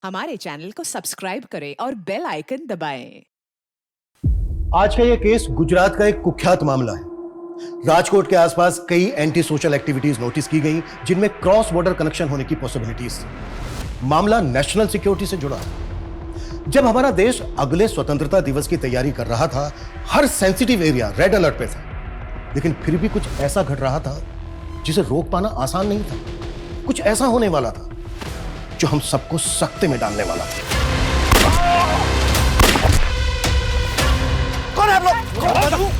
हमारे चैनल को सब्सक्राइब करें और बेल आइकन दबाएं। आज का यह केस गुजरात का एक कुख्यात मामला है। राजकोट के आसपास कई एंटी सोशल एक्टिविटीज नोटिस की गई, जिनमें क्रॉस बॉर्डर कनेक्शन होने की पॉसिबिलिटीज। मामला नेशनल सिक्योरिटी से जुड़ा है। जब हमारा देश अगले स्वतंत्रता दिवस की तैयारी कर रहा था, हर सेंसिटिव एरिया रेड अलर्ट पे था, लेकिन फिर भी कुछ ऐसा घट रहा था जिसे रोक पाना आसान नहीं था। कुछ ऐसा होने वाला था जो हम सबको सख्ते में डालने वाला था। कौन है आप लोग?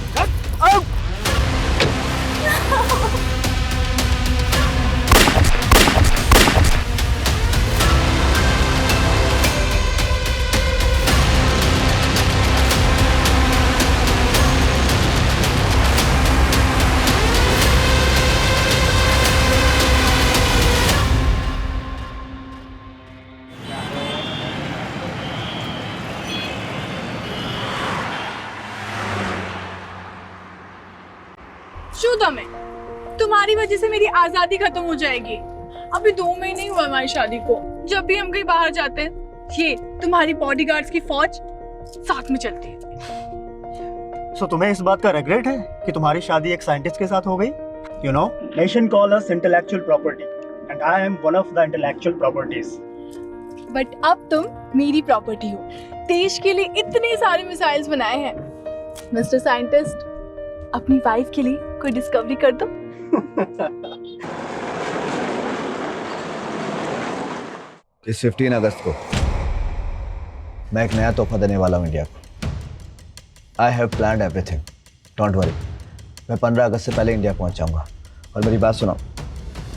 तुम्हारी वजह से मेरी आजादी खत्म हो जाएगी। अभी 2 महीने ही हुआ हमारी शादी को। जब भी हम कहीं बाहर जाते हैं, ये तुम्हारी बॉडीगार्ड्स की फौज साथ में चलती है। सो तुम्हें इस बात का रिग्रेट है कि तुम्हारी शादी एक साइंटिस्ट के साथ हो गई? You know, nation call us intellectual property and I am one of the intellectual properties. But अब तुम मेरी प्रॉपर्टी हो। देश के लिए इतने सारे मिसाइल्स बनाए हैं। मिस्टर साइंटिस्ट, अपनी वाइफ के लिए कोई डिस्कवरी कर दो। इस 15 अगस्त को मैं एक नया तोहफा देने वाला हूँ इंडिया को। I have planned everything, don't worry. मैं 15 अगस्त से पहले इंडिया पहुँच जाऊँगा। और मेरी बात सुनो,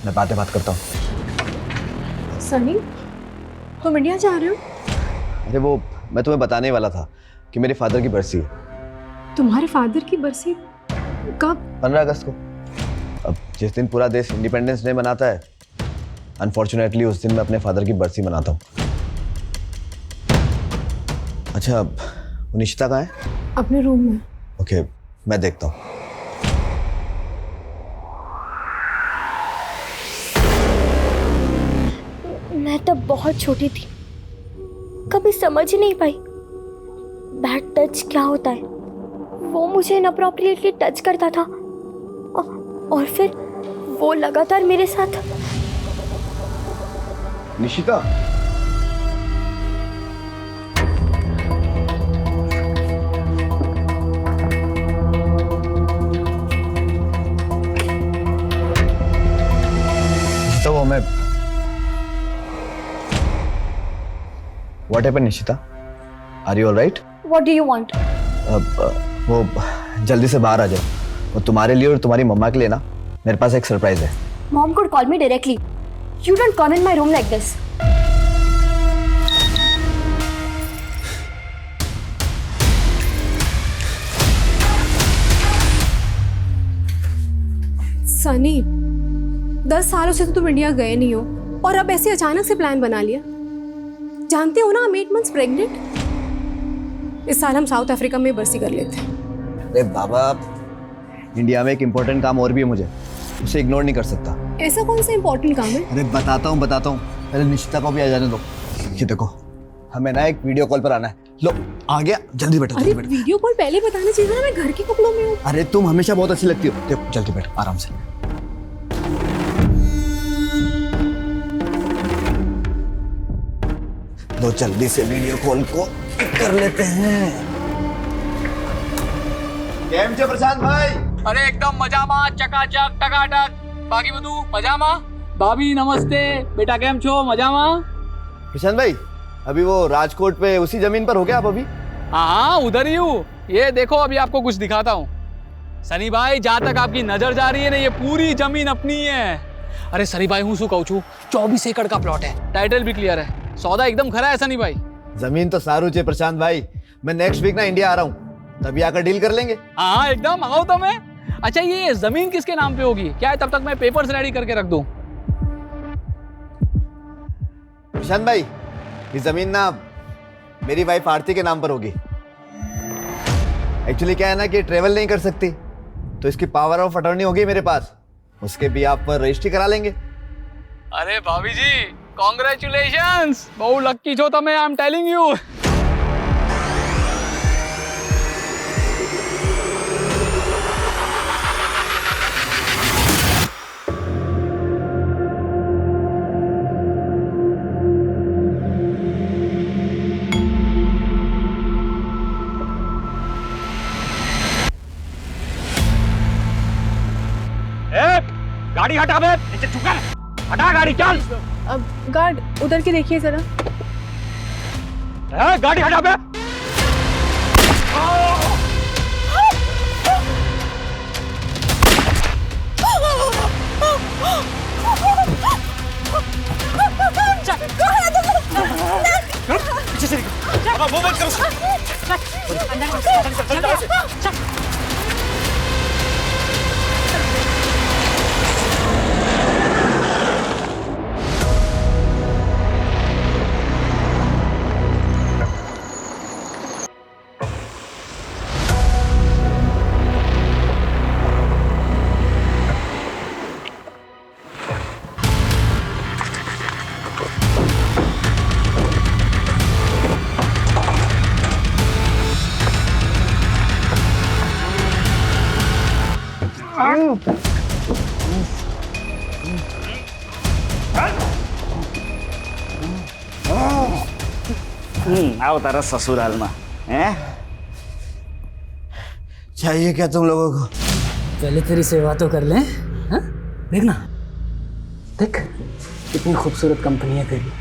मैं बात करता हूँ। सनी, तुम इंडिया जा रहे हो? अरे वो मैं तुम्हें बताने वाला था कि मेरे फादर की बरसी है। तुम्हारे फादर की बरसी कब? 15 अगस्त को। अब जिस दिन पूरा देश इंडिपेंडेंस डे मनाता है, अनफॉर्चुनेटली उस दिन मैं अपने फादर की बरसी मनाता हूँ। अच्छा, वो निशिता कहाँ है? अपने रूम में। ओके, मैं देखता हूँ। मैं तब बहुत छोटी थी, कभी समझ ही नहीं पाई बैड टच क्या होता है। वो मुझे इनअप्रोप्रिएटली टच करता था और फिर वो लगातार मेरे साथ। निशिता, तो वो मैं What happened, Nishita? Are you all right? What do you want? वो जल्दी से बाहर आ जाओ। वो तुम्हारे लिए और तुम्हारी मम्मा के लिए ना मेरे पास एक सरप्राइज है। Mom could call me directly. You don't come in my room like this. Sunny, 10 सालों से तो तुम इंडिया गए नहीं हो और अब ऐसे अचानक से प्लान बना लिया। जानते हो ना, I'm 8 months प्रेग्नेंट। इस साल हम साउथ अफ्रीका में बरसी कर लेते हैं। अरे बाबा, इंडिया में एक इम्पोर्टेंट काम और भी है मुझे, उसे इग्नोर नहीं कर सकता। ऐसा कौन सा इम्पोर्टेंट काम है? अरे बताता हूँ। पहले निशिता को भी आ जाने दो। ये देखो, हमें ना एक वीडियो कॉल पर आना है। लो, आ गया, जल्दी बैठो। अरे वीडियो कॉल पहले बताना चाहिए ना, मैं घर के कपड़ों में हूँ। अरे तुम हमेशा बहुत अच्छी लगती हो। देखो, जल्दी बैठो आराम से। लो, जल्दी से वीडियो कॉल को कर लेते हैं। કેમ છે પ્રશાંત ભાઈ? अरे एकदम मजामा, चकाचक, टकाटक। बाकी બધું મજામાં? भाभी नमस्ते। बेटा केम छो? मजामा? प्रशांत भाई, अभी वो राजकोट पे उसी जमीन पर हो गया आप अभी? हाँ, उधर ही हूँ। ये देखो, अभी आपको कुछ दिखाता हूँ। सनी भाई, जहाँ तक आपकी नजर जा रही है ना, ये पूरी जमीन अपनी है। अरे सनी भाई, हूँ शू कहूँ छू, 24 एकड़ का प्लॉट है। टाइटल भी क्लियर है। सौदा एकदम खरा है सनी भाई। जमीन तो सारू छे प्रशांत भाई। मैं नेक्स्ट वीक ना इंडिया आ रहा हूँ, तभी आकर डील कर लेंगे। हाँ एकदम, आओ तो मैं। अच्छा, ये जमीन किसके नाम पे होगी? क्या है, तब तक मैं पेपर्स रेडी करके रख दूं। प्रशांत भाई, ये जमीन ना मेरी वाइफ आरती के नाम पर होगी। एक्चुअली क्या है ना कि ट्रेवल नहीं कर सकती, तो इसकी पावर ऑफ अटॉर्नी होगी मेरे पास, उसके भी आप पर रजिस्ट्री करा लेंगे। अरे भाभी जी, કોંગ્રેચ્યુલેશન્સ, બહુ લકી છો તમે, આઈ એમ ટેલિંગ યુ. गाड़ी हटा बे, नीचे झुका, हटा गाड़ी, चल। अब गार्ड उधर के देखिए जरा. गाड़ी हटा बे। पीछे से निकल, वो बंद करो। आओ तारा ससुराल में, हैं? चाहिए क्या तुम लोगों को? पहले तेरी सेवा तो कर लें, हाँ? देखना, देख कितनी खूबसूरत कंपनी है तेरी.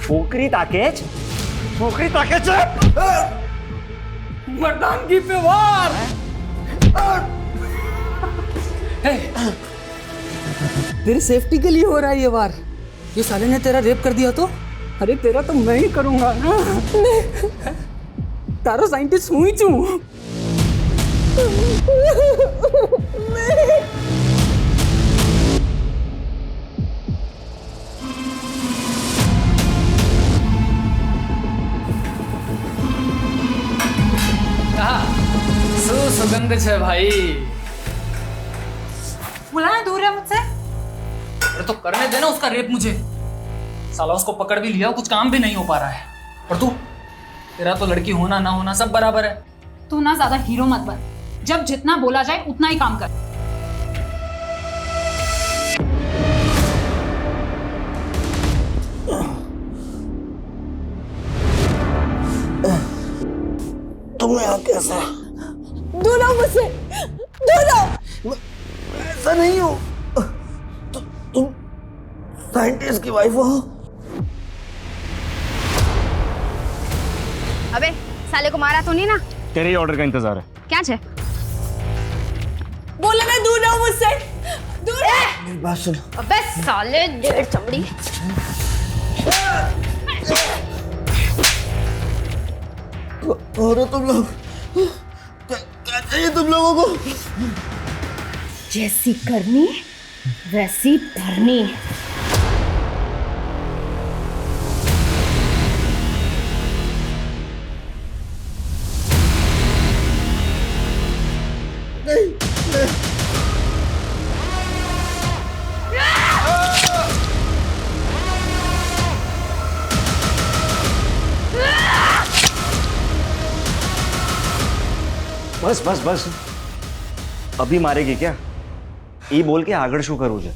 पोकरी ताकेज, पोकरी ताकेज, मर्दानगी पे वार. तेरी सेफ्टी के लिए हो रहा है ये वार. ये साले ने तेरा रेप कर दिया तो? अरे तेरा तो मैं ही करूंगा ना. तारो साइंटिस्ट हूँ ही चूँ. सुगंध है भाई. बुलाना दूर है मुझसे. अरे तो करने देना उसका रेप मुझे. साला उसको पकड़ भी लिया, कुछ काम भी नहीं हो पा रहा है. और तू, तेरा तो लड़की होना ना होना सब बराबर है. तू ना ज्यादा हीरो मत बन. जब जितना बोला जाए उतना ही काम कर. तुम्हें यहाँ कैसा? दूर रहो मुझसे, दूर रहो. ऐसा नहीं हो. तुम साइंटिस्ट की वाइफ हो? अबे साले को मारा तो नहीं ना? तेरे ही ऑर्डर का इंतजार है. क्या छे? बोला ना दूर रहो मुझसे, दूर. मेरी बात सुनो. अबे साले डेढ़ चमड़ी. हो रहे तुम लोग? क्या चाहिए तुम लोगों को? जैसी करनी वैसी भरनी. बस बस बस, अभी मारेगी क्या? ई बोल के आगड़ शू करूँ जे.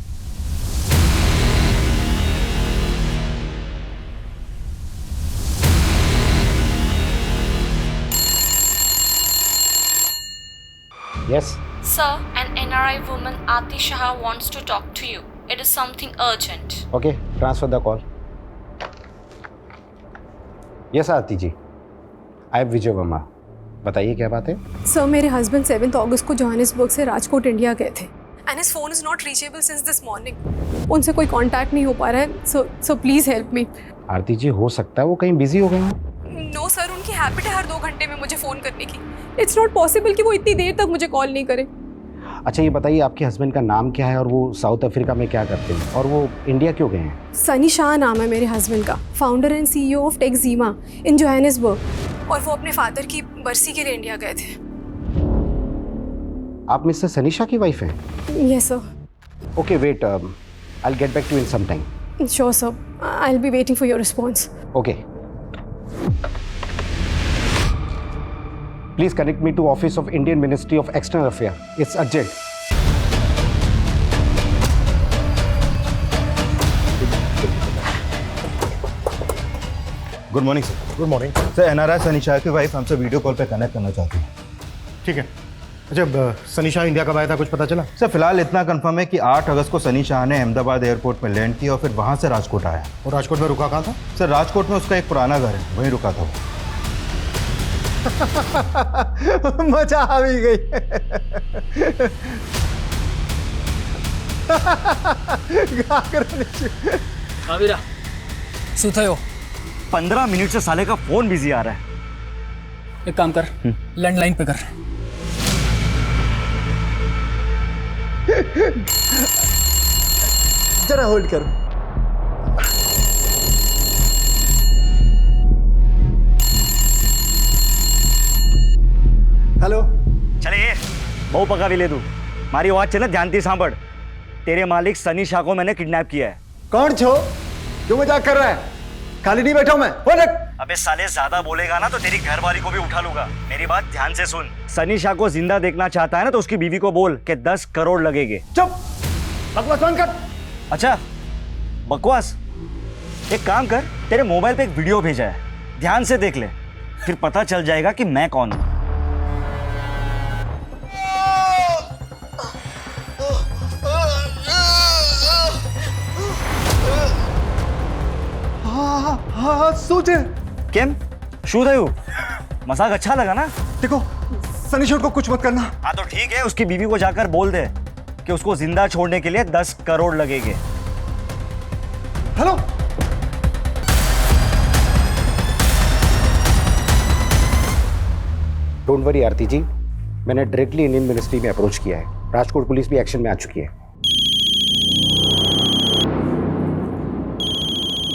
Yes. Sir, an NRI woman Aati Shah wants to talk to you. It is something urgent. Okay, transfer the call. Yes, Aarti ji. I am Vijay Verma. बताइए क्या बात है? सर मेरे हस्बैंड 7 अगस्त को जोहानिसबर्ग से राजकोट इंडिया गए थे. And his phone is not reachable since this morning. उनसे कोई कांटेक्ट नहीं हो पा रहा है. So please help me. आरती जी, हो सकता है वो कहीं बिजी हो गए हों. नो सर, उनकी हैबिट है हर 2 घंटे में मुझे फ़ोन करने की. इट्स नॉट पॉसिबल कि वो इतनी देर तक मुझे कॉल नहीं करे. अच्छा ये बताइए, आपके हस्बैंड का नाम क्या है और वो साउथ अफ्रीका में क्या करते हैं और वो इंडिया क्यों गए हैं? सनी शाह नाम है मेरे हस्बैंड का. Founder and CEO of Techzima in Johannesburg. और वो अपने फादर की बरसी के लिए इंडिया गए थे। आप मिस्टर सनीशा की वाइफ हैं? Yes sir. Okay wait, I will get back to in some time. Sure sir, I will be waiting for your response. Okay, please connect me to office of Indian ministry of external affair, it's urgent. Good morning sir. Good morning sir, NRI Sanisha की wife हमसे video call पे connect करना चाहती है। ठीक है। अच्छा, Sunny Shah India कब आया था, कुछ पता चला? सर, फिलहाल इतना कंफर्म है कि 8 अगस्त को सनी शाह ने अहमदाबाद एयरपोर्ट में लैंड किया और फिर वहाँ से राजकोट आया। और राजकोट में रुका कहाँ था? सर, राजकोट में उसका एक पुराना घर है, वहीं रुका था वो। मजा आ भी गई। आविरा सुथयो 15 मिनट से साले का फोन बिजी आ रहा है। एक काम कर, लैंडलाइन पे कर। जरा होल्ड करो। हेलो। चले ये बहु पका भी ले तू, मारी आवाज से ना ध्यान सांभड़। तेरे मालिक सनी शाह को मैंने किडनैप किया है। कौन छो? क्यों मजाक कर रहा है? खाली नहीं बैठा हूं मैं। बोल रख। अबे साले ज्यादा बोलेगा ना तो तेरी घरवाली को भी उठा लूंगा। मेरी बात ध्यान से सुन। सनी शाह को जिंदा देखना चाहता है ना तो उसकी बीवी को बोल कि 10 करोड़ लगेंगे। चुप, बकवास बंद कर। अच्छा बकवास? एक काम कर, तेरे मोबाइल पे एक वीडियो भेजा है, ध्यान से देख ले, फिर पता चल जाएगा कि मैं कौन हूं। हाँ, सूझे। केम शू थयु? मजाक अच्छा लगा ना? देखो, सनी शूट को कुछ मत करना। हाँ तो ठीक है, उसकी बीवी को जाकर बोल दे कि उसको जिंदा छोड़ने के लिए 10 करोड़ लगेंगे। हेलो। डोंट वरी आरती जी, मैंने डायरेक्टली इंडियन मिनिस्ट्री में अप्रोच किया है। राजकोट पुलिस भी एक्शन में आ चुकी है।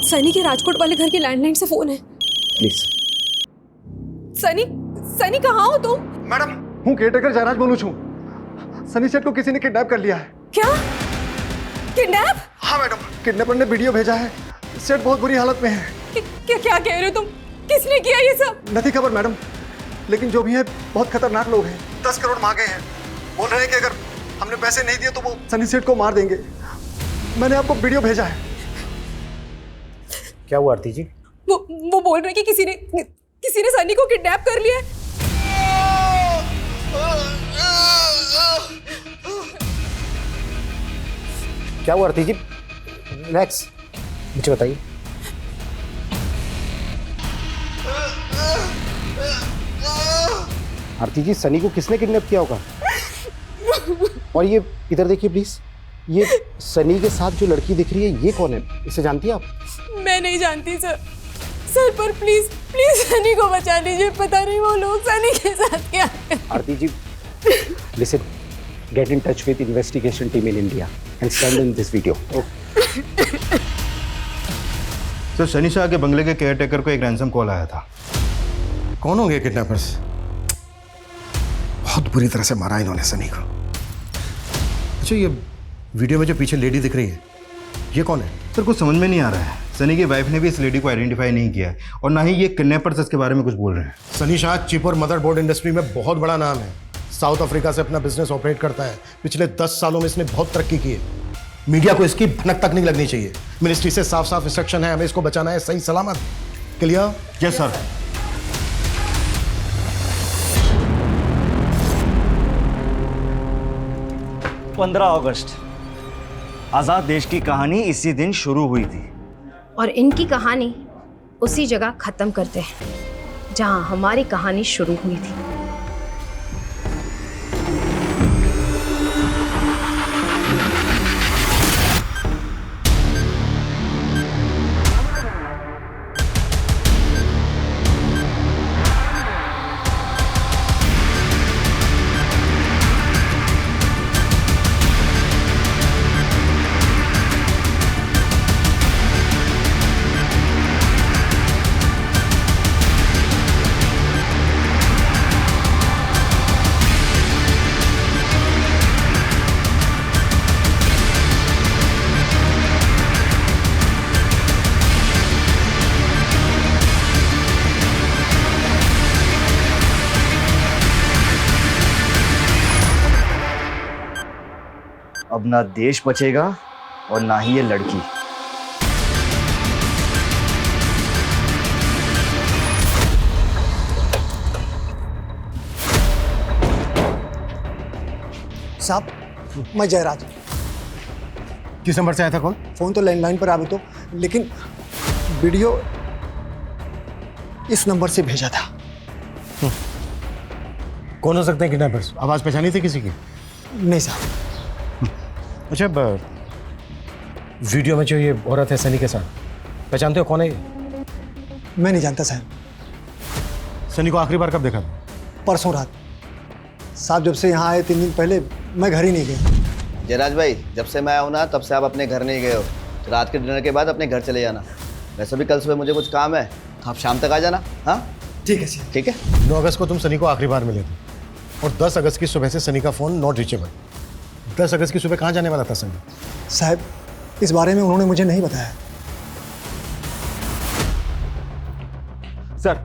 सनी के राजकोट वाले घर के लैंडलाइन से फोन है। प्लीज। सनी, सनी कहाँ हो तुम? मैडम, हूँ केयरटेकर जयराज बोलूँ छू। सनी सेठ को किसी ने किडनैप कर लिया है। क्या? किडनैप? हाँ मैडम, किडनैपर ने वीडियो भेजा है। सेठ बहुत बुरी हालत में है। क्या कह रहे हो तुम? किसने किया ये सब? नहीं खबर मैडम, लेकिन जो भी है बहुत खतरनाक लोग हैं। 10 करोड़ मांगे हैं। बोल रहे हैं कि अगर हमने पैसे नहीं दिए तो वो सनी सेठ को मार देंगे। मैंने आपको वीडियो भेजा है। क्या हुआ आरती जी? वो बोल रहे कि किसी ने सनी को किडनैप कर लिया है। क्या हुआ आरती जी? रिलैक्स, मुझे बताइए। आरती जी, सनी को किसने किडनैप किया होगा? और ये इधर देखिए प्लीज, ये सनी के साथ जो लड़की दिख रही है, ये कौन है? इसे जानती है आप? मैं नहीं जानती सर। सर पर प्लीज प्लीज सनी को बचा लीजिए। पता नहीं वो लोग सनी के साथ क्या है। आरती जी, listen, get in touch with investigation team in India and send in this video. Sir, Sunny Shah के बंगले के केयरटेकर को एक रैंसम कॉल आया था। कौन होंगे किडनैपर्स? बहुत बुरी तरह से मारा इन्होंने सनी को। अच्छा, ये वीडियो में जो पीछे लेडी दिख रही है, ये कौन है? सर, कुछ समझ में नहीं आ रहा है। सनी की वाइफ ने भी इस लेडी को आइडेंटिफाई नहीं किया है और ना ही ये किडनैपर्स इसके बारे में कुछ बोल रहे हैं। सनी शाह चिप और मदरबोर्ड इंडस्ट्री में बहुत बड़ा नाम है। साउथ अफ्रीका से अपना बिजनेस ऑपरेट करता है। पिछले 10 सालों में इसने बहुत तरक्की की है। मीडिया को इसकी भनक तक नहीं लगनी चाहिए। मिनिस्ट्री से साफ साफ इंस्ट्रक्शन है, हमें इसको बचाना है सही सलामत। क्लियर? Yes sir. अगस्त, आजाद देश की कहानी इसी दिन शुरू हुई थी और इनकी कहानी उसी जगह खत्म करते हैं जहां हमारी कहानी शुरू हुई थी। अब ना देश बचेगा और ना ही ये लड़की। साहब, मैं जयराज। किस नंबर से आया था कॉल? फोन तो लैंडलाइन पर आवे तो, लेकिन वीडियो इस नंबर से भेजा था। कौन हो सकते हैं किडनैपर्स? आवाज पहचानी थी किसी की? नहीं साहब। अच्छा, वीडियो में जो ये औरत है सनी के साथ, पहचानते हो कौन है ये? मैं नहीं जानता साहब। सनी को आखिरी बार कब देखा था? परसों रात साहब। जब से यहाँ आए 3 दिन पहले मैं घर ही नहीं गया। जयराज भाई, जब से मैं आऊँ ना तब से आप अपने घर नहीं गए हो। तो रात के डिनर के बाद अपने घर चले जाना। वैसे भी कल सुबह मुझे कुछ काम है, तो आप शाम तक आ जाना। हाँ ठीक है सर। ठीक है। 9 अगस्त को तुम सनी को आखिरी बार मिले थे और 10 अगस्त की सुबह से सनी का फोन नॉट रीचेबल। 10 अगस्त की सुबह कहाँ जाने वाला था सनी? साहब, इस बारे में उन्होंने मुझे नहीं बताया। सर,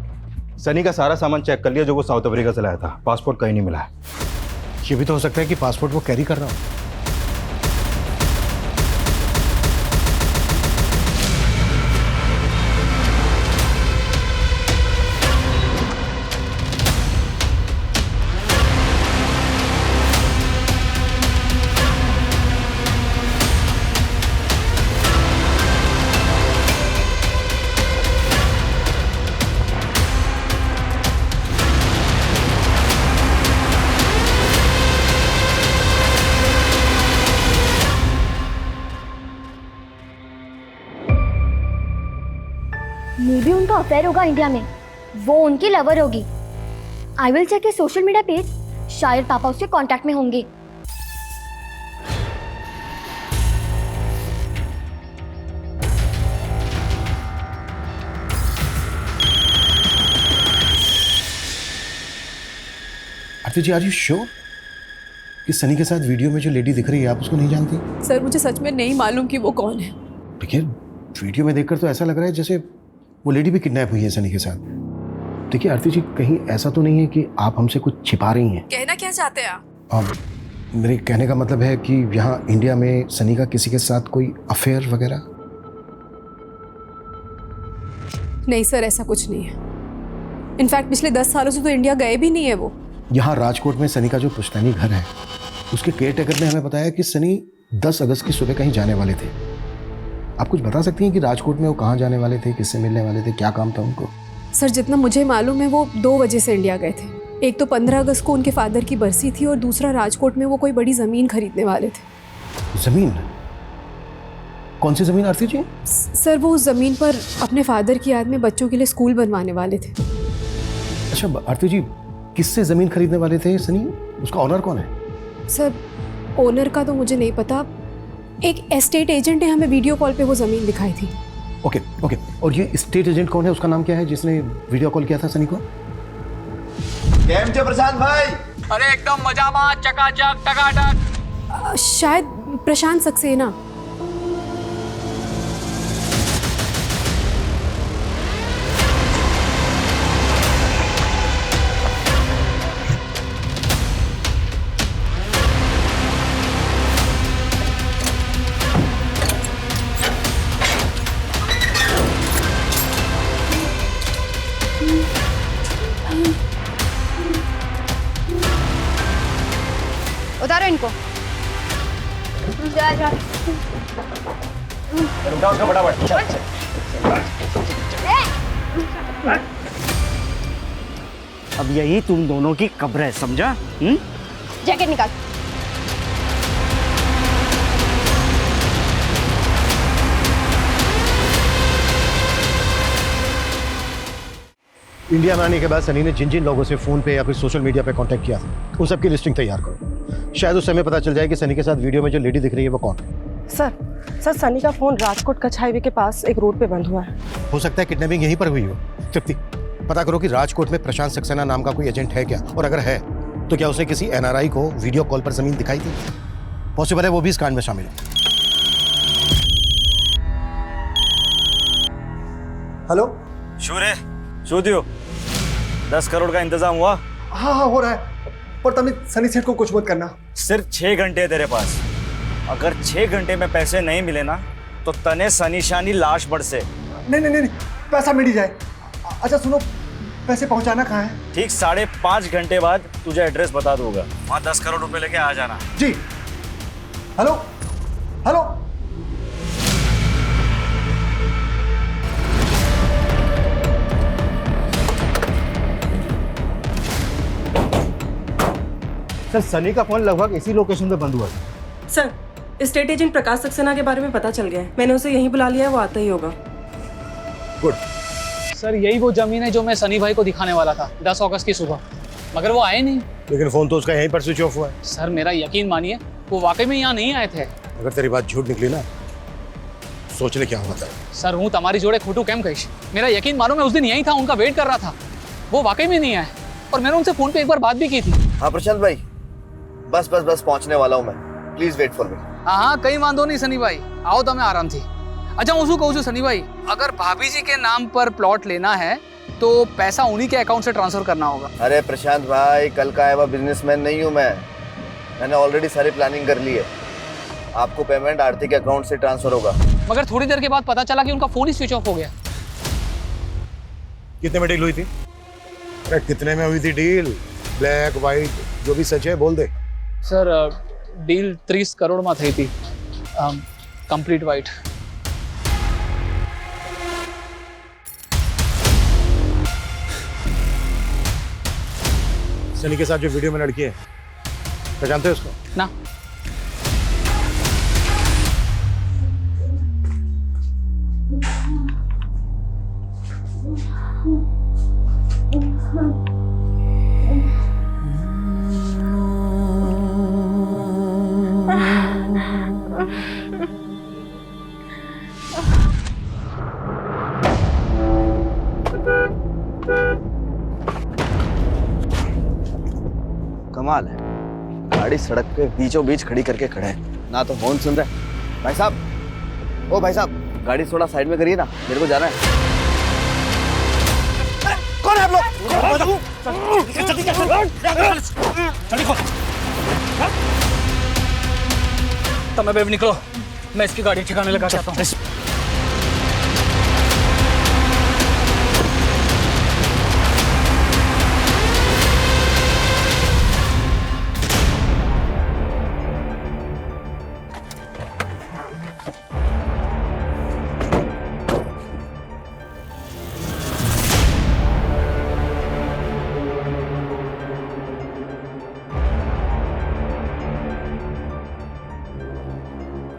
सनी का सारा सामान चेक कर लिया जो वो साउथ अफ्रीका से लाया था। पासपोर्ट कहीं नहीं मिला है। ये भी तो हो सकता है कि पासपोर्ट वो कैरी कर रहा हो। मे भी उनका अफेयर होगा इंडिया में, वो उनकी लवर होगी। I will check his social media page, शायद पापा उसके कांटेक्ट में होंगे। Aarti ji, are you sure कि सनी के साथ वीडियो में जो लेडी दिख रही है आप उसको नहीं जानती? सर, मुझे सच में नहीं मालूम कि वो कौन है। देखिए, वीडियो में देखकर तो ऐसा लग रहा है जैसे वो लेडी भी किडनैप हुई है सनी के साथ। देखिए आरती जी, कहीं ऐसा तो नहीं है कि आप हमसे कुछ छिपा रही हैं? कहना क्या चाहते हैं आप? मेरे कहने का मतलब है कि यहाँ इंडिया में सनी का किसी के साथ कोई अफेयर वगैरह? नहीं सर, ऐसा कुछ नहीं है। इनफैक्ट पिछले 10 सालों से तो इंडिया गए भी नहीं है वो। यहाँ राजकोट में सनी का जो पुश्तैनी घर है, उसके केयर टेकर ने हमें बताया कि सनी 10 अगस्त की सुबह कहीं जाने वाले थे। आप कुछ बता सकती हैं कि राजकोट में वो कहाँ जाने वाले थे, किससे मिलने वाले थे, क्या काम था उनको? सर, जितना मुझे मालूम है वो 2 वजह से इंडिया गए थे। एक तो 15 अगस्त को उनके फादर की बरसी थी और दूसरा राजकोट में वो कोई बड़ी ज़मीन खरीदने वाले थे। ज़मीन? कौन सी ज़मीन आरती जी? सर, वो उस ज़मीन पर अपने फादर की याद में बच्चों के लिए स्कूल बनवाने वाले थे। अच्छा आरती जी, किससे ज़मीन खरीदने वाले थे सनी? उसका ऑनर कौन है? सर, ओनर का तो मुझे नहीं पता। एक एस्टेट एजेंट ने हमें वीडियो कॉल पे वो ज़मीन दिखाई थी। Okay okay. और ये एस्टेट एजेंट कौन है? उसका नाम क्या है जिसने वीडियो कॉल किया था सनी को? केम छे प्रशांत भाई? अरे एकदम मजा में, चकाचक टकाटक। शायद प्रशांत सक्सेना। उतारो इनको। उठा उसका फटाफट। अब यही तुम दोनों की कब्र है, समझा? जैकेट निकाल। इंडिया में आने के बाद सनी ने जिन जिन लोगों से फोन पे या फिर सोशल मीडिया पे कांटेक्ट किया था, उन सबकी लिस्टिंग तैयार करो। शायद उस समय पता चल जाए कि सनी के साथ वीडियो में जो लेडी दिख रही है वो कौन है। सर, सनी का फोन राजकोट कच्छ हाईवे के पास एक रोड पे बंद हुआ है। हो सकता है किडनैपिंग यहीं पर हुई हो। तृप्ति, पता करो कि राजकोट में प्रशांत सक्सेना नाम का कोई एजेंट है क्या, और अगर है तो क्या उसने किसी एनआरआई को वीडियो कॉल पर जमीन दिखाई थी? पॉसिबल है वो भी इस कांड में शामिल है। हेलो, शूरे, शोधियो, 10 करोड़ का इंतजाम हुआ? हाँ हो रहा है, पर तभी सनी सेठ को कुछ मत करना। सिर्फ 6 घंटे है तेरे पास। अगर 6 घंटे में पैसे नहीं मिले ना तो तने सनीशानी लाश बढ़ से। नहीं, पैसा मिल ही जाए। अच्छा सुनो, पैसे पहुंचाना कहाँ है? ठीक 5.5 घंटे बाद तुझे एड्रेस बता दूंगा, वहाँ 10 करोड़ रुपए लेके आ जाना। जी। Hello hello. सर सनी का फोन लगभग इसी लोकेशन पे बंद हुआ था। Sir, state agent Prakash Saxena के बारे में पता चल गया है। मैंने उसे यहीं बुला लिया है, वो आता ही होगा। गुड। सर यही वो जमीन है जो मैं सनी भाई को दिखाने वाला था 10 अगस्त की सुबह, मगर वो आए नहीं। लेकिन फोन तो उसका यहीं पर स्विच ऑफ हुआ है। सर मेरा यकीन मानिए, वो वाकई में यहाँ नहीं आए थे। अगर तेरी बात झूठ निकली ना, सोच ले क्या हुआ था। सर हूँ तुम्हारी जोड़े खोटू केम कहीश, मेरा यकीन मानो मैं उस दिन यहीं था, उनका वेट कर रहा था। वो वाकई में नहीं आए और मैंने उनसे फोन पे एक बार बात भी की थी। हाँ प्रशांत भाई, बस पहुंचने वाला हूँ मैं, प्लीज वेट फॉर मी। हाँ कहीं वांधो नहीं सनी भाई, आओ तो मैं आराम थी। अच्छा હું શું કહું છું सनी भाई, अगर भाभी जी के नाम पर प्लॉट लेना है तो पैसा उन्हीं के अकाउंट से ट्रांसफर करना होगा। अरे प्रशांत भाई, कल का आया हुआ बिजनेसमैन नहीं हूँ मैंने ऑलरेडी सारी प्लानिंग कर ली है। आपको पेमेंट आरती के अकाउंट से ट्रांसफर होगा। मगर थोड़ी देर के बाद पता चला कि उनका फोन ही स्विच ऑफ हो गया। कितने में डील हुई थी? अरे कितने में हुई थी डील? ब्लैक व्हाइट जो भी सच है बोल दे। सर डील 30 करोड़ में थी थी, कंप्लीट व्हाइट। सनी के साथ जो वीडियो में लड़की है, क्या जानते हो उसको? ना। कमाल है, गाड़ी सड़क पे बीचों बीच खड़ी करके खड़ा है ना, तो हॉर्न सुन रहा है। भाई साहब, ओ भाई साहब, गाड़ी थोड़ा साइड में करिए ना, मेरे को जाना है। कौन है आप लोग? तब मैं बेब निकलो, मैं इसकी गाड़ी ठिकाने लगा चाहता हूँ।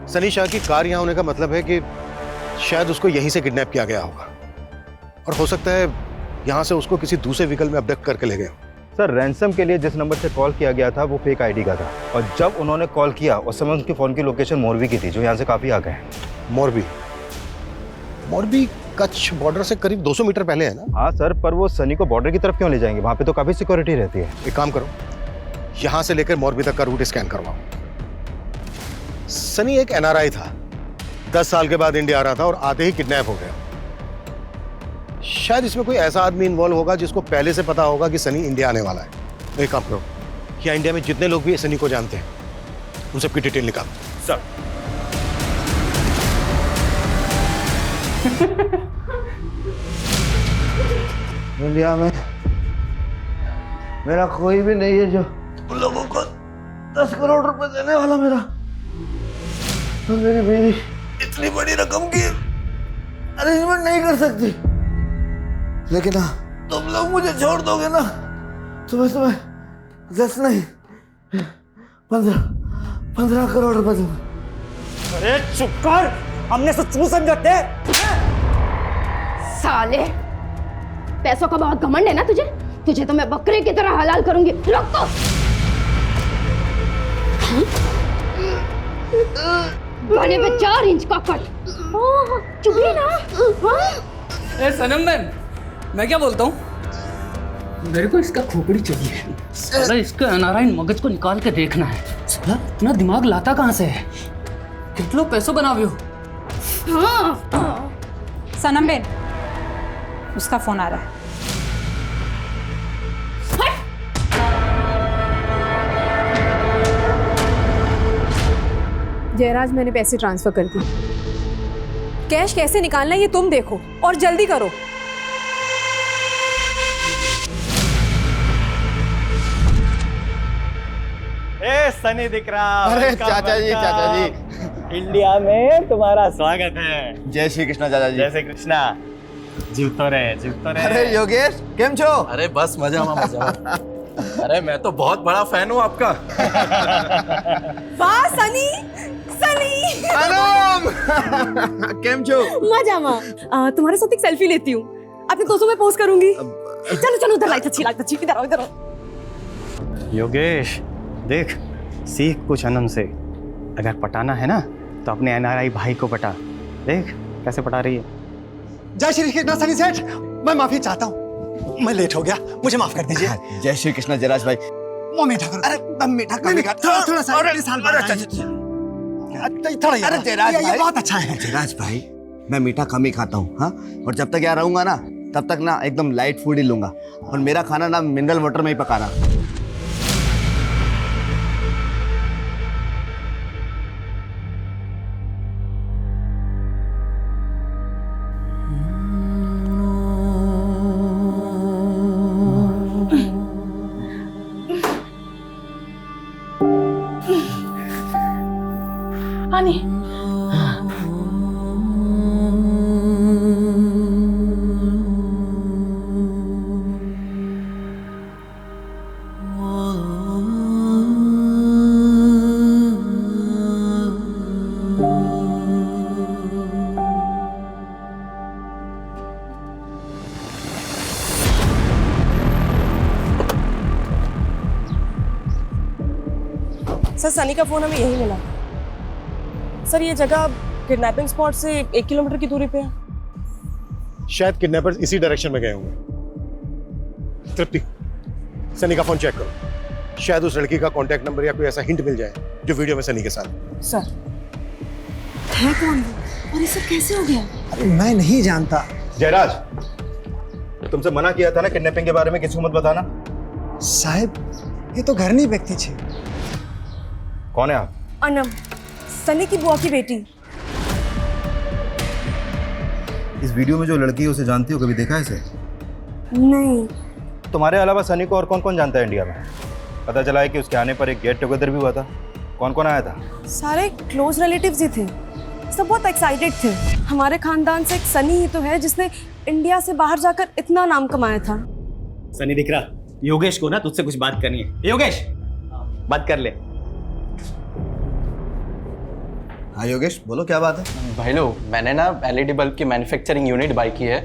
सनी शाह की कार यहाँ होने का मतलब है कि शायद उसको यहीं से किडनैप किया गया होगा, और हो सकता है यहाँ से उसको किसी दूसरे व्हीकल में अबडक्ट करके ले गए। सर रैंसम के लिए जिस नंबर से कॉल किया गया था वो फेक आईडी का था, और जब उन्होंने कॉल किया उस समय उनके फ़ोन की लोकेशन मोरबी की थी, जो यहाँ से काफ़ी आगे है। मोरबी कच्छ बॉर्डर से करीब 200 मीटर पहले है ना? हाँ सर, पर वो सनी को बॉर्डर की तरफ क्यों ले जाएंगे? वहाँ पे तो काफ़ी सिक्योरिटी रहती है। एक काम करो, यहाँ से लेकर मोरबी तक का रूट स्कैन करवाओ। सनी एक एनआरआई था, 10 साल के बाद इंडिया आ रहा था और आते ही किडनैप हो गया। शायद इसमें कोई ऐसा आदमी इन्वॉल्व होगा जिसको पहले से पता होगा कि सनी इंडिया आने वाला है। एक काम करो, यहाँ इंडिया में जितने लोग भी सनी को जानते हैं उन सबकी डिटेल निकालो। सर इंडिया में मेरा कोई भी नहीं है जो उन लोगों को 10 करोड़ रुपए देने वाला। मेरा तो मेरी बीवी इतनी बड़ी रकम की अरेंजमेंट नहीं कर सकती, लेकिन हाँ, तुम लोग मुझे छोड़ दोगे ना तो मैं तुम्हें 10 नहीं 15 करोड़ रुपए दूंगा। अरे चुप कर, हमने तो चू समझते। साले, पैसों का बहुत घमंड है ना तुझे? तुझे तो मैं बकरे की तरह हलाल करूंगी। रुक तो। बने पे 4 इंच का कट। चुप ही ना। ए सनम मैम, मैं क्या बोलता हूँ, मेरे को इसका खोपड़ी चाहिए। साला इसका एनआरआई मगज को निकाल के देखना है। साला इतना दिमाग लाता कहाँ से है? कितने पैसों बनावे हो? सनम बेन, उसका फोन आ रहा है। जयराज, मैंने पैसे ट्रांसफर कर दिए। कैश कैसे निकालना है ये तुम देखो और जल्दी करो। ए सनी दिख रहा। अरे चाचा जी, इंडिया में तुम्हारा स्वागत है। जय श्री कृष्णा चाचा जी। जय श्री कृष्णा। जीवतो रहे, जीवतो रहे। अरे योगेश, केम छो? अरे बस मजा मजा। अरे मैं तो बहुत बड़ा फैन हूँ आपका। वाह सनी, सनी। केम छो? मजा मा। तुम्हारे साथ एक सेल्फी लेती हूँ, अपने दोस्तों में पोस्ट करूंगी। चलो चलो, उधर लाइट अच्छी, इधर आओ, इधर आओ। योगेश देख, सीख कुछ अनम से। अगर पटाना है ना तो अपने एनआरआई भाई को पटा। देख कैसे पटा रही है। जय श्री कृष्ण सनी सेठ, मैं माफी चाहता हूँ, मैं लेट हो गया, मुझे माफ कर दीजिए। जय श्री कृष्ण जयराज भाई। वो मीठा करो। अरे दम मीठा कर। थोड़ा सा साल बाद। अरे जयराज भाई, ये बहुत अच्छा है। जयराज भाई, मैं मीठा कम ही खाता हूँ, हाँ। और जब तक यहाँ रहूंगा ना, तब तक ना एकदम लाइट फूड ही लूंगा। और मेरा खाना ना मिनरल वाटर में ही पकाना। पानी। सर सनी का फोन हमें यही मिला। सर ये जगह किडनैपिंग स्पॉट से 1 किलोमीटर की दूरी पे है। शायद किडनैपर्स इसी डायरेक्शन में गए होंगे। तृप्ति, सनी का फोन चेक करो, शायद उस लड़की का कांटेक्ट नंबर या कोई ऐसा हिंट मिल जाए जो वीडियो में सनी के साथ। सर है कौन वो और ये सब कैसे हो गया? अरे मैं नहीं जानता। जयराज, तुमसे मना किया था ना किडनैपिंग के बारे में किसी को मत बताना। साहब ये तो घर नहीं व्यक्ति छे। कौन है आप? अनम, सनी की बुआ की बेटी। इस वीडियो में जो लड़की है उसे जानती हो? कभी देखा है इसे? नहीं। तुम्हारे अलावा सनी को और कौन कौन जानता है इंडिया में? पता चला है कि उसके आने पर एक गेट टुगेदर भी हुआ था। कौन कौन आया था? सारे क्लोज रिलेटिव्स ही थे, सब बहुत एक्साइटेड थे। हमारे खानदान से एक सनी ही तो है जिसने इंडिया से बाहर जाकर इतना नाम कमाया था। सनी दिख रहा। योगेश को ना तुझसे कुछ बात करनी है। योगेश, बात कर ले। हाँ योगेश, बोलो क्या बात है? भाई लोग, मैंने ना एलईडी बल्ब की मैन्युफैक्चरिंग यूनिट बाय की है,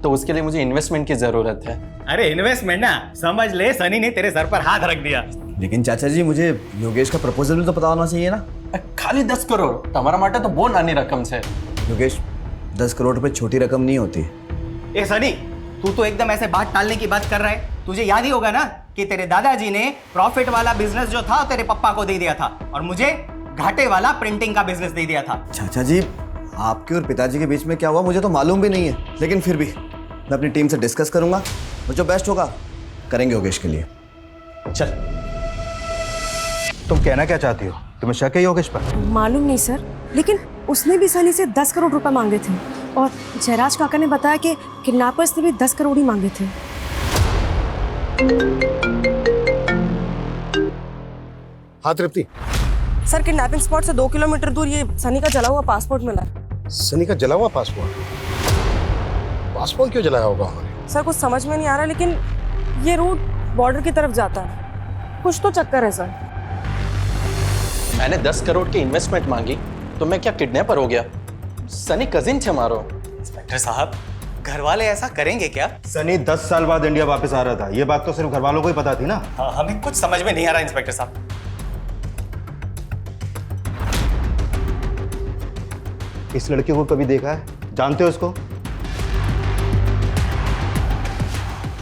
तो उसके लिए मुझे इन्वेस्टमेंट की जरूरत है। अरे इन्वेस्टमेंट ना, समझ ले सनी ने तेरे सर पर हाथ रख दिया। लेकिन चाचा जी, मुझे योगेश का प्रपोजल भी तो पता होना चाहिए ना। खाली 10 करोड़ तुम्हारा माटे तो बहुत नानी रकम से। योगेश, 10 करोड़ रुपए छोटी रकम नहीं होती। ए सनी, तू तो एकदम ऐसे बात टालने की बात कर रहा है। तुझे याद ही होगा ना कि तेरे दादाजी ने प्रॉफिट वाला बिजनेस जो था तेरे पप्पा को दे दिया था और मुझे घाटे वाला प्रिंटिंग का बिजनेस दे दिया था। चाचा जी, आपके और पिताजी के बीच में क्या हुआ मुझे तो मालूम भी नहीं है, लेकिन फिर भी मैं अपनी टीम से डिस्कस करूंगा और जो बेस्ट होगा करेंगे योगेश के लिए। चल, तुम कहना क्या चाहती हो? तुम्हें शक है योगेश पर? मालूम नहीं सर, लेकिन उसने भी सनी से 10 करोड़ रुपए मांगे थे और जयराज काका ने बताया कि किडनैपर्स ने भी 10 करोड़ ही मांगे थे। हाँ तृप्ति। सर किडनैपिंग स्पॉट से 2 किलोमीटर दूर ये सनी का जला हुआ पासपोर्ट मिला। सनी का जला हुआ पासपोर्ट? पासपोर्ट क्यों जलाया होगा उन्होंने? सर कुछ समझ में नहीं आ रहा, लेकिन ये रूट बॉर्डर की तरफ जाता है। कुछ तो चक्कर है सर। मैंने 10 करोड़ की इन्वेस्टमेंट मांगी तो मैं क्या किडनैपर हो गया? सनी कजिन थे मारो। इंस्पेक्टर साहब, घर वाले ऐसा करेंगे क्या? सनी 10 साल बाद इंडिया वापस आ रहा था, ये बात तो सिर्फ घर वालों को ही पता थी ना। हाँ, हमें कुछ समझ में नहीं आ रहा इंस्पेक्टर साहब। इस लड़के को कभी देखा है? जानते हो इसको?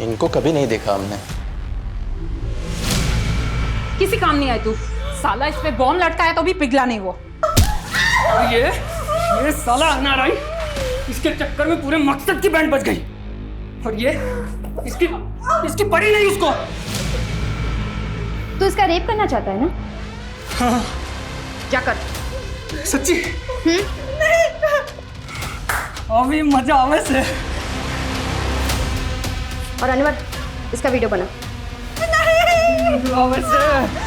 इनको कभी नहीं देखा हमने। किसी काम नहीं आए तू। साला इस पे बॉम्ब लटकाया तो भी पिघला नहीं वो। और ये साला एनआरआई, इसके चक्कर में पूरे मकसद की बैंड बज गई। और ये इसकी पड़ी नहीं उसको। तो इसका रेप करना चाहता है ना? हाँ। जाकर सच्ची अभी मजा आवे से। और अनवर, इसका वीडियो बना। आवे से।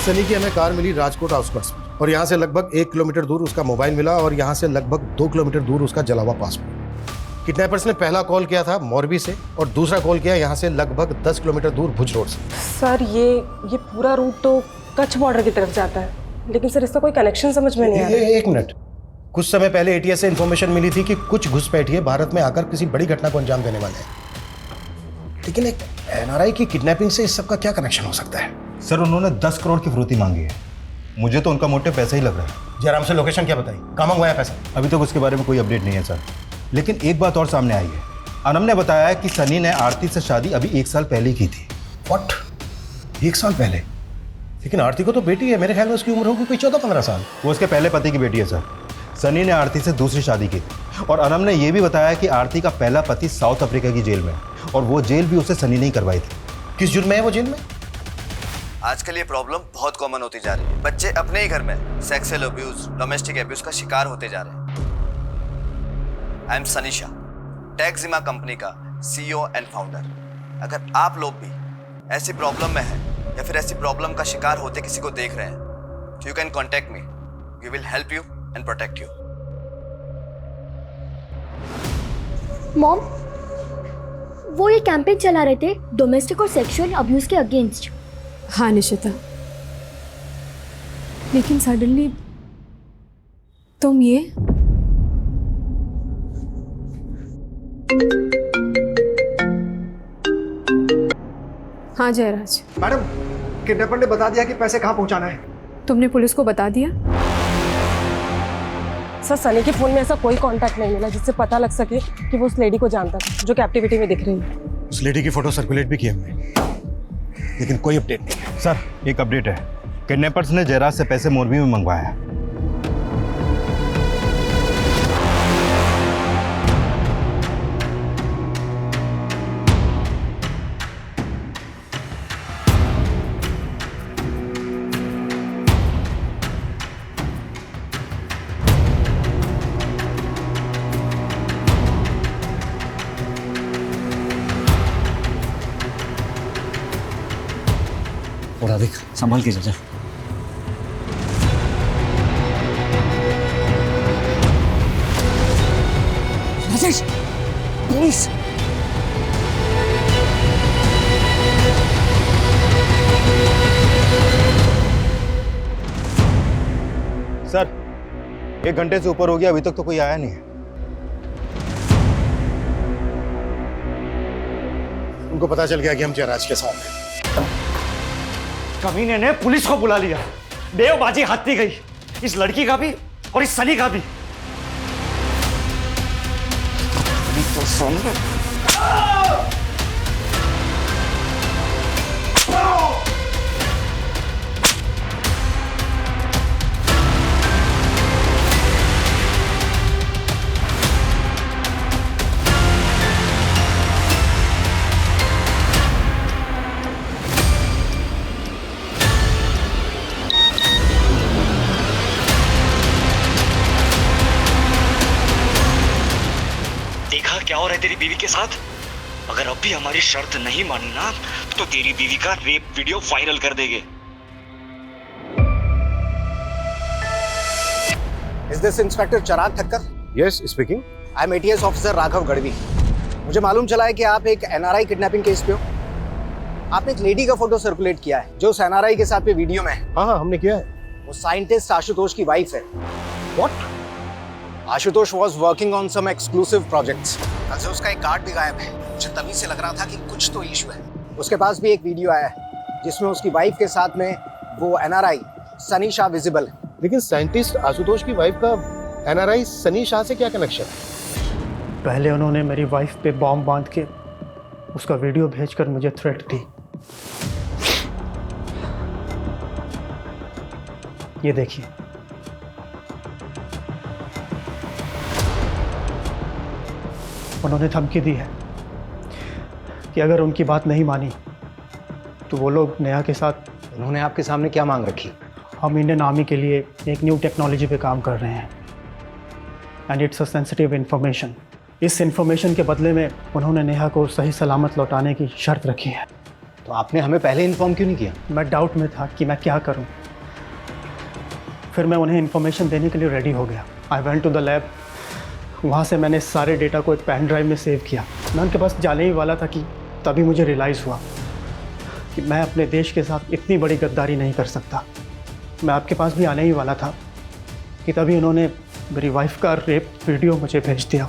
सनी की हमें कार मिली राजकोट आउटस्कर्ट्स में, और यहाँ से लगभग 1 किलोमीटर दूर उसका मोबाइल मिला, और यहाँ से लगभग 2 किलोमीटर दूर उसका जला हुआ पासपोर्ट। किडनैपर्स ने पहला कॉल किया था मोरबी से, और दूसरा कॉल किया यहाँ से लगभग 10 किलोमीटर दूर भुज रोड से। सर ये पूरा रूट तो कच्छ बॉर्डर की तरफ जाता है, लेकिन सर इसका कोई कनेक्शन समझ में नहीं आ रहा। एक मिनट, कुछ समय पहले एटीएस से इन्फॉर्मेशन मिली थी कि कुछ घुसपैठिए भारत में आकर किसी बड़ी घटना को अंजाम देने वाले हैं, लेकिन एक एनआरआई की किडनैपिंग से इस सब का क्या कनेक्शन हो सकता है? सर उन्होंने 10 करोड़ की फिरौती मांगी है, मुझे तो उनका मोटिव पैसा ही लग रहा है। जयराम से लोकेशन क्या बताई, कहाँ मंगवाया पैसा? अभी तक उसके बारे में कोई अपडेट नहीं है सर, लेकिन एक बात और सामने आई है। अनम ने बताया है कि सनी ने आरती से शादी अभी 1 साल पहले की थी। व्हाट? 1 साल पहले? लेकिन आरती को तो बेटी है, मेरे ख्याल में उसकी उम्र होगी कोई 14-15 साल। वो उसके पहले पति की बेटी है सर। सनी ने आरती से दूसरी शादी की थी, और अनम ने यह भी बताया कि आरती का पहला पति साउथ अफ्रीका की जेल में है, और वो जेल भी उसे सनी ने ही करवाई थी। किस जुर्म में है वो जेल में? आजकल ये प्रॉब्लम बहुत कॉमन होती जा रही है। बच्चे अपने ही घर में सेक्सुअल अब्यूज, डोमेस्टिक अब्यूज का शिकार होते जा रहे हैं। I am Sunny Shah, Texima company का CEO एंड फाउंडर। अगर आप लोग भी ऐसी प्रॉब्लम में हैं या फिर ऐसी प्रॉब्लम का शिकार होते किसी को देख रहे हैं, तो you can contact me. We will help you and protect you. Mom, वो ये कैंपेन चला रहे थे डोमेस्टिक और सेक्सुअल अब्यूज के अगेंस्ट। हाँ निशिता, लेकिन सडनली तुम ये हाँ जयराज, मैडम किडनैपर ने बता दिया कि पैसे कहाँ पहुँचाना है। तुमने पुलिस को बता दिया? सर सनी के फोन में ऐसा कोई कांटेक्ट नहीं मिला जिससे पता लग सके कि वो उस लेडी को जानता था जो कैप्टिविटी में दिख रही है। उस लेडी की फोटो सर्कुलेट भी की हमने, लेकिन कोई अपडेट नहीं है। सर एक अपडेट है, किडनैपर्स ने जयराज से पैसे मोरबी में मंगवाए हैं। और देख, संभाल के जा। राजेश, प्लीज। सर 1 घंटे से ऊपर हो गया, अभी तक तो कोई आया नहीं है। उनको पता चल गया कि हम जयराज के साथ हैं। कमीने ने पुलिस को बुला लिया। देवबाजी हाथी गई, इस लड़की का भी और इस सनी का भी। तो सुन क्या हो रहा है तेरी बीवी के साथ? अगर अब भी हमारी शर्त नहीं मानी ना तो तेरी बीवी का रेप वीडियो वायरल कर देंगे। Is this inspector Chirag Thakkar? Yes, speaking. I am ATS officer Raghav Gadhvi. मुझे मालूम चला है कि आप एक NRI किडनैपिंग केस पे हो। आपने एक लेडी का फोटो सर्कुलेट किया है जो उस NRI के साथ पे वीडियो में है। हाँ हमने किया है। वो साइंटिस्ट आशुतोष की वाइफ है। What? Ashutosh was working on some exclusive projects। कल से उसका एक गार्ड भी गायब है। मुझे तभी से लग रहा था कि कुछ तो इशू है। उसके पास भी एक वीडियो आया है जिसमें उसकी वाइफ के साथ में वो NRI सनी शाह विजिबल है। लेकिन साइंटिस्ट आशुतोष की वाइफ का NRI सनी शाह से क्या कनेक्शन? पहले उन्होंने मेरी वाइफ पे बॉम्ब बांध के उसका वीडियो भेजकर मुझे थ्रेट दी। ये देखिए। उन्होंने धमकी दी है कि अगर उनकी बात नहीं मानी तो वो लोग नेहा के साथ। उन्होंने आपके सामने क्या मांग रखी? हम इंडियन आर्मी के लिए एक न्यू टेक्नोलॉजी पे काम कर रहे हैं and it's a sensitive information. इस इन्फॉर्मेशन के बदले में उन्होंने नेहा को सही सलामत लौटाने की शर्त रखी है। तो आपने हमें पहले इन्फॉर्म क्यों नहीं किया? मैं डाउट में था कि मैं क्या करूं। फिर मैं उन्हें इन्फॉर्मेशन देने के लिए रेडी हो गया। I went to the lab. वहाँ से मैंने सारे डेटा को एक पेन ड्राइव में सेव किया। मैं उनके पास जाने ही वाला था कि तभी मुझे रियलाइज़ हुआ कि मैं अपने देश के साथ इतनी बड़ी गद्दारी नहीं कर सकता। मैं आपके पास भी आने ही वाला था कि तभी उन्होंने मेरी वाइफ का रेप वीडियो मुझे भेज दिया।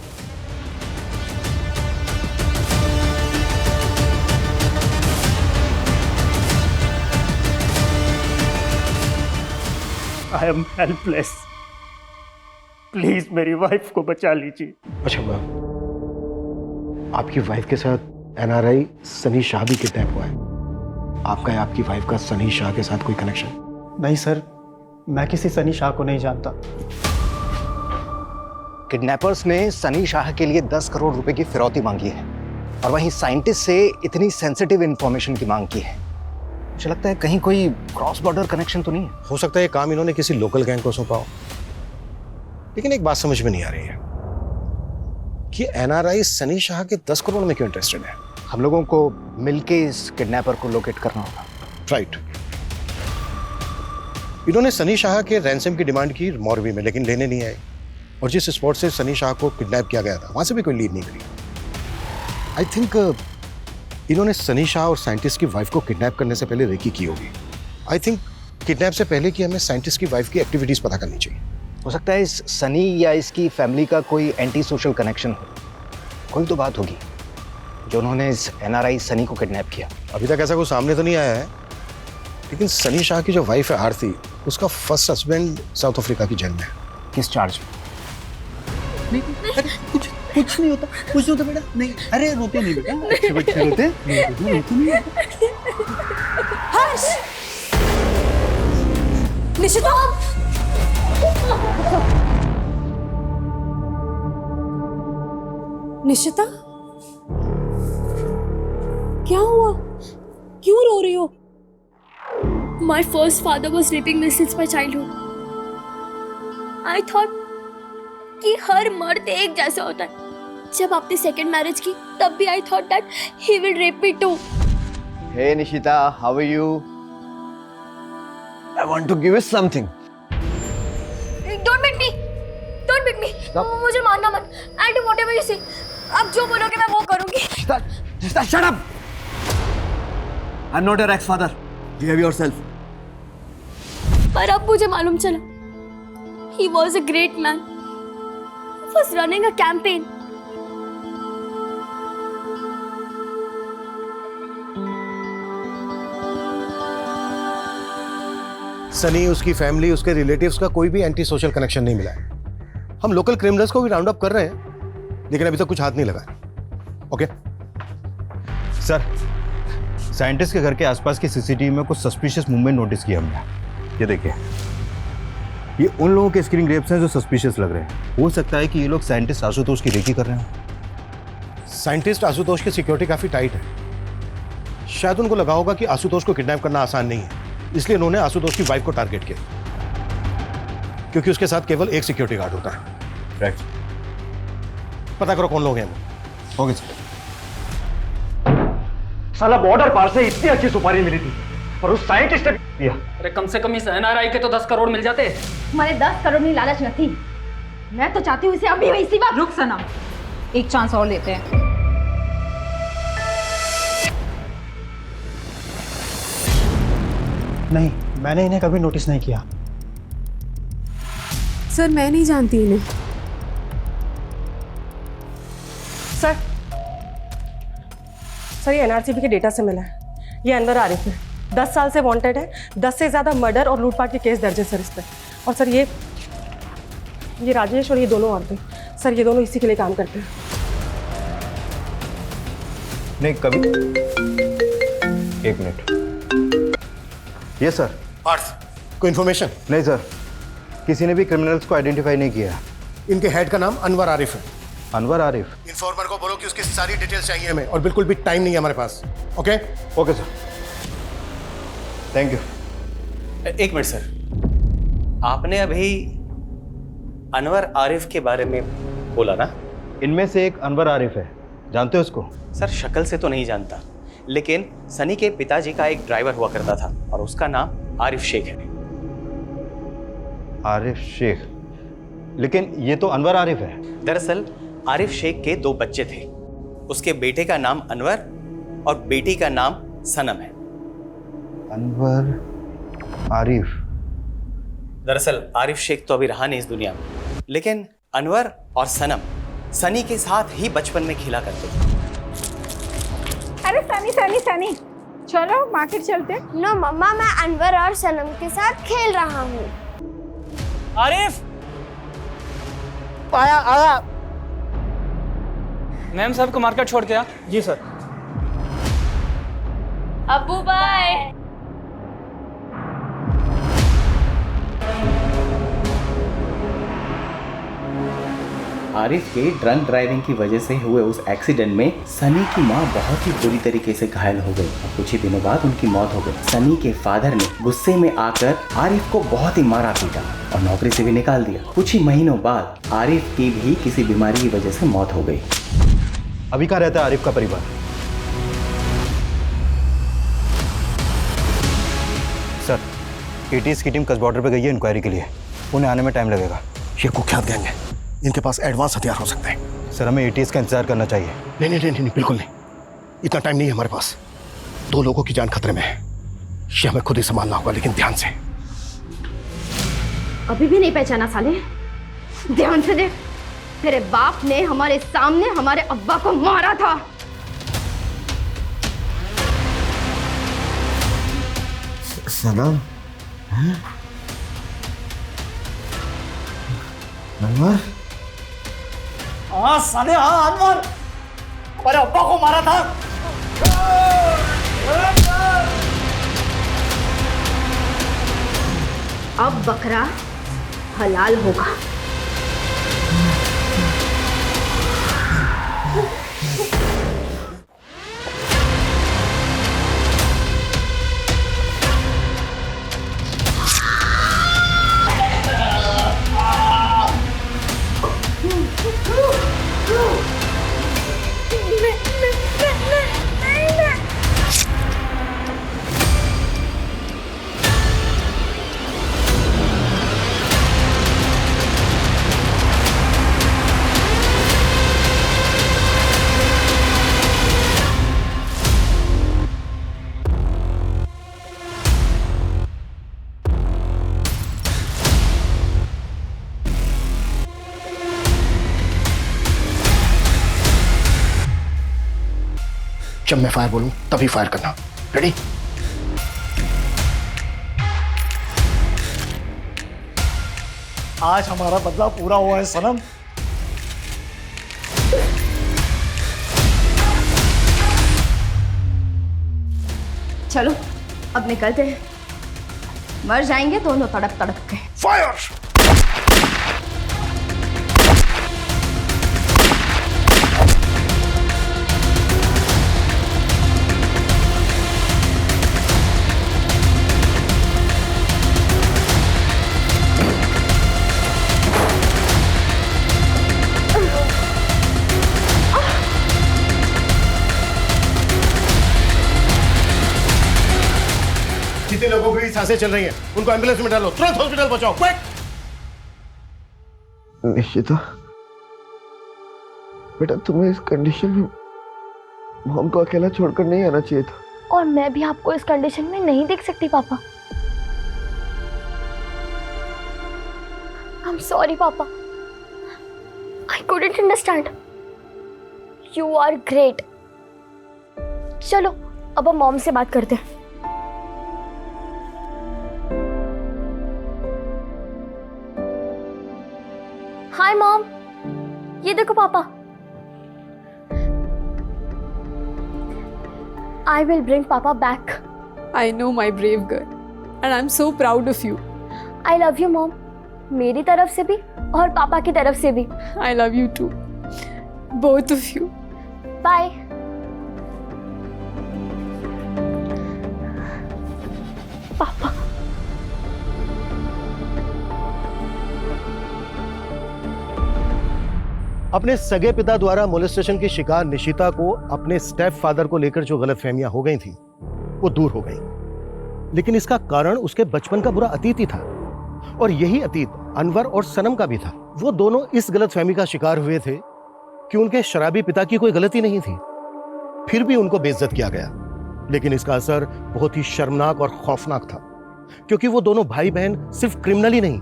I am helpless. प्लीज मेरी वाइफ को बचा लीजिए। अच्छा मैम, आपकी वाइफ के साथ एनआरआई सनी शाह भी किडनैप हुआ है। आपका या आपकी वाइफ का सनी शाह के साथ कोई कनेक्शन? नहीं सर, मैं किसी सनी शाह को नहीं जानता। किडनैपर्स ने सनी शाह के लिए 10 करोड़ रुपए की फिरौती मांगी है और वहीं साइंटिस्ट से इतनी सेंसिटिव इंफॉर्मेशन की मांग की है। मुझे लगता है कहीं कोई क्रॉस बॉर्डर कनेक्शन तो नहीं है। हो सकता है ये काम इन्होंने किसी लोकल गैंग को सौंपा हो। लेकिन एक बात समझ में नहीं आ रही है कि एनआरआई सनी शाह के 10 करोड़ में क्यों इंटरेस्टेड है। हम लोगों को मिलके इस किडनैपर को लोकेट करना होगा। राइट। इन्होंने सनी शाह के रैंसम की डिमांड की मौरवी में, लेकिन लेने नहीं आए। और जिस स्पॉट से सनी शाह को किडनैप किया गया था वहां से भी कोई लीड नहीं करी। आई थिंक इन्होंने सनी शाह और साइंटिस्ट की वाइफ को किडनैप करने से पहले रेकी की होगी। आई थिंक किडनैप से पहले कि हमें साइंटिस्ट की वाइफ की एक्टिविटीज पता करनी चाहिए। हो सकता है इस सनी या इसकी फैमिली का कोई एंटी सोशल कनेक्शन हो। कोई तो बात होगी जो उन्होंने इस एनआरआई सनी को किडनैप किया। अभी तक ऐसा कुछ सामने तो नहीं आया है, लेकिन सनी शाह की जो वाइफ है आरती, उसका फर्स्ट हस्बैंड साउथ अफ्रीका की जेल में है। किस चार्ज में? कुछ नहीं होता, कुछ नहीं होता बेटा। नहीं, अरे रोते नहीं बेटा, अच्छे बच्चे रोते नहीं। हर्ष, निशिता, निशिता, क्या हुआ? क्यों रो रही हो? My first father was raping me since my childhood. I thought कि हर मर्द एक जैसा होता है। जब आपने सेकंड मैरिज की तब भी I thought that he will rape me too. Hey Nishita, how are you? I want to give you something. Don't beat me. Don't beat me. मुझे मारना मत. And whatever you say, आप जो बोलोगे मैं वो करूँगी. Nishita, shut up. I'm not your ex-father. Behave yourself. पर अब मुझे मालूम चला. He was a great man. He was running a campaign. Sunny, उसकी फैमिली, उसके रिलेटिव्स का कोई भी एंटी सोशल कनेक्शन नहीं मिला है। हम लोकल क्रिमिनल्स को भी राउंड अप कर रहे हैं, लेकिन अभी तक कुछ हाथ नहीं लगा। ओके सर, साइंटिस्ट के घर के आसपास की सीसीटीवी में कुछ सस्पिशियस मूवमेंट नोटिस किया हमने। ये देखिए, ये उन लोगों के स्क्रीन ग्रेप्स हैं जो सस्पिशियस लग रहे हैं। हो सकता है कि ये लोग साइंटिस्ट आशुतोष की रेकी कर रहे हैं। साइंटिस्ट आशुतोष की सिक्योरिटी काफी टाइट है। शायद उनको लगा होगा कि आशुतोष को किडनैप करना आसान नहीं है, इसलिए उन्होंने आशुतोष की वाइफ को टारगेट किया, क्योंकि उसके साथ केवल एक सिक्योरिटी गार्ड होता है। राइट। पता करो कौन लोग हैं वो। Okay sir. साला बॉर्डर पार से इतनी अच्छी सुपारी मिली थी और उस साइंटिस्ट ने दिया। अरे कम से कम इस एनआरआई के तो 10 करोड़ मिल जाते। हमारे 10 करोड़ की लालच न थी। मैं तो चाहती हूँ इसे अभी भी इसी वक्त। रुक सनम, एक चांस और लेते हैं। नहीं, मैंने इन्हें कभी नोटिस नहीं किया। सर, मैं नहीं जानती इन्हें। सर ये एनआरसीबी के डेटा से मिला है। ये अनवर आरिफ है, 10 साल से वांटेड है। 10 से ज़्यादा मर्डर और लूटपाट के केस दर्ज है सर इस पर। और सर ये राजेश और ये दोनों औरतें, सर ये दोनों इसी के लिए काम करते हैं। नहीं, कभी। एक मिनट। ये सर। पार्थ, कोई इन्फॉर्मेशन? नहीं सर, किसी ने भी क्रिमिनल्स को आइडेंटिफाई नहीं किया। इनके हेड का नाम अनवर आरिफ है। अनवर आरिफ। इन्फॉर्मर को बोलो कि उसकी सारी डिटेल्स चाहिए हमें, और बिल्कुल भी टाइम नहीं है हमारे पास। Okay okay sir, thank you. एक मिनट सर, आपने अभी अनवर आरिफ के बारे में बोला ना? इनमें से एक अनवर आरिफ है, जानते हो उसको? सर शक्ल से तो नहीं जानता, लेकिन सनी के पिताजी का एक ड्राइवर हुआ करता था और उसका नाम आरिफ शेख है। आरिफ शेख? लेकिन ये तो अनवर आरिफ है। दरअसल आरिफ शेख के 2 बच्चे थे, उसके बेटे का नाम अनवर और बेटी का नाम सनम है। अनवर आरिफ? दरअसल आरिफ शेख तो अभी रहा नहीं इस दुनिया में, लेकिन अनवर और सनम सनी के साथ ही बचपन में खेला करते थे। अरे सनी सनी सनी, चलो मार्केट चलते। नो मम्मा, मैं अनवर और सनम के साथ खेल रहा हूँ। आरिफ आया आया। मैम साहब को मार्केट छोड़ के आ। जी सर। अब्बू बाय। आरिफ के ड्रंक ड्राइविंग की वजह से हुए उस एक्सीडेंट में सनी की मां बहुत ही बुरी तरीके से घायल हो गई और कुछ ही दिनों बाद उनकी मौत हो गई। सनी के फादर ने गुस्से में आकर आरिफ को बहुत ही मारा पीटा और नौकरी से भी निकाल दिया। कुछ ही महीनों बाद आरिफ की भी किसी बीमारी की वजह से मौत हो गई। अभी कहाँ रहता है आरिफ का परिवार? सर, एटीएस की टीम कस बॉर्डर पे गई है इंक्वायरी के लिए, उन्हें आने में टाइम लगेगा। ये कुख्यात गैंग है, इनके पास एडवांस हथियार हो सकते हैं। सर, हमें एटीएस का इंतजार करना चाहिए। नहीं नहीं नहीं नहीं, बिल्कुल नहीं, इतना टाइम नहीं है हमारे पास। 2 लोगों की जान खतरे में है, ये हमें खुद ही संभालना होगा, लेकिन ध्यान से। अभी भी नहीं पहचाना साले? ध्यान से देख, तेरे बाप ने हमारे सामने हमारे अब्बा को मारा था। सनम? अनवर? हाँ साले, हाँ अनवर, हमारे अब्बा को मारा था। अब बकरा हलाल होगा। जब मैं फायर बोलूं तभी फायर करना। रेडी? आज हमारा बदला पूरा हुआ है सनम। चलो अब निकलते हैं, मर जाएंगे दोनों तड़प तड़प के। फायर! जितने लोगों की सांसें चल रही हैं, उनको एम्बुलेंस में डालो, तुरंत हॉस्पिटल पहुंचाओ, क्विक! निश्चिता, बेटा तुम्हें इस कंडीशन में मॉम को अकेला छोड़कर नहीं आना चाहिए था। और मैं भी आपको इस कंडीशन में नहीं देख सकती पापा। I'm sorry पापा, I couldn't understand. You are great. चलो अब हम मॉम से बात करते हैं। हाय मॉम, ये देखो पापा। I will bring Papa back. I know, my brave girl, and I'm so proud of you. I love you, Mom. मेरी तरफ से भी और पापा की तरफ से भी। I love you too. both of you. Bye. पापा। अपने सगे पिता द्वारा मोलेस्टेशन की शिकार निशिता को अपने स्टेप फादर को लेकर जो गलतफहमियां हो गई थी वो दूर हो गई, लेकिन इसका कारण उसके बचपन का बुरा अतीत ही था। और यही अतीत अनवर और सनम का भी था। वो दोनों इस गलतफहमी का शिकार हुए थे कि उनके शराबी पिता की कोई गलती नहीं थी, फिर भी उनको बेइज्जत किया गया। लेकिन इसका असर बहुत ही शर्मनाक और खौफनाक था, क्योंकि वो दोनों भाई बहन सिर्फ क्रिमिनल ही नहीं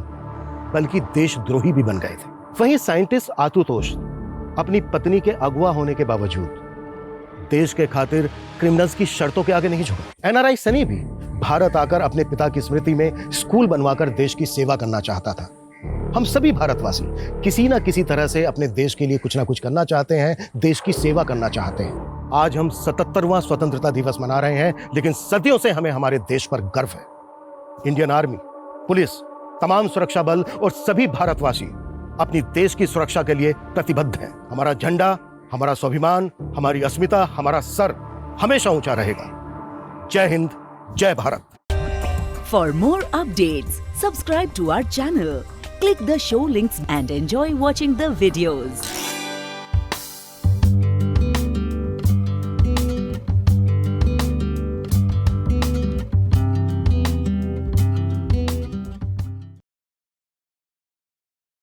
बल्कि देशद्रोही भी बन गए थे। वहीं साइंटिस्ट आशुतोष अपनी पत्नी के अगवा होने के बावजूद देश के खातिर क्रिमिनल्स की शर्तों के आगे नहीं झुका। एनआरआई सनी भी भारत आकर अपने पिता की स्मृति में स्कूल बनवाकर देश की सेवा करना चाहता था। हम सभी भारतवासी किसी ना किसी तरह से अपने देश के लिए कुछ ना कुछ करना चाहते हैं, देश की सेवा करना चाहते हैं। आज हम 77वां स्वतंत्रता दिवस मना रहे हैं, लेकिन सदियों से हमें हमारे देश पर गर्व है। इंडियन आर्मी, पुलिस, तमाम सुरक्षा बल और सभी भारतवासी अपनी देश की सुरक्षा के लिए प्रतिबद्ध हैं। हमारा झंडा, हमारा स्वाभिमान, हमारी अस्मिता, हमारा सर हमेशा ऊंचा रहेगा। जय हिंद, जय Bharat. For more updates, subscribe to our channel, click the show links and enjoy watching the videos.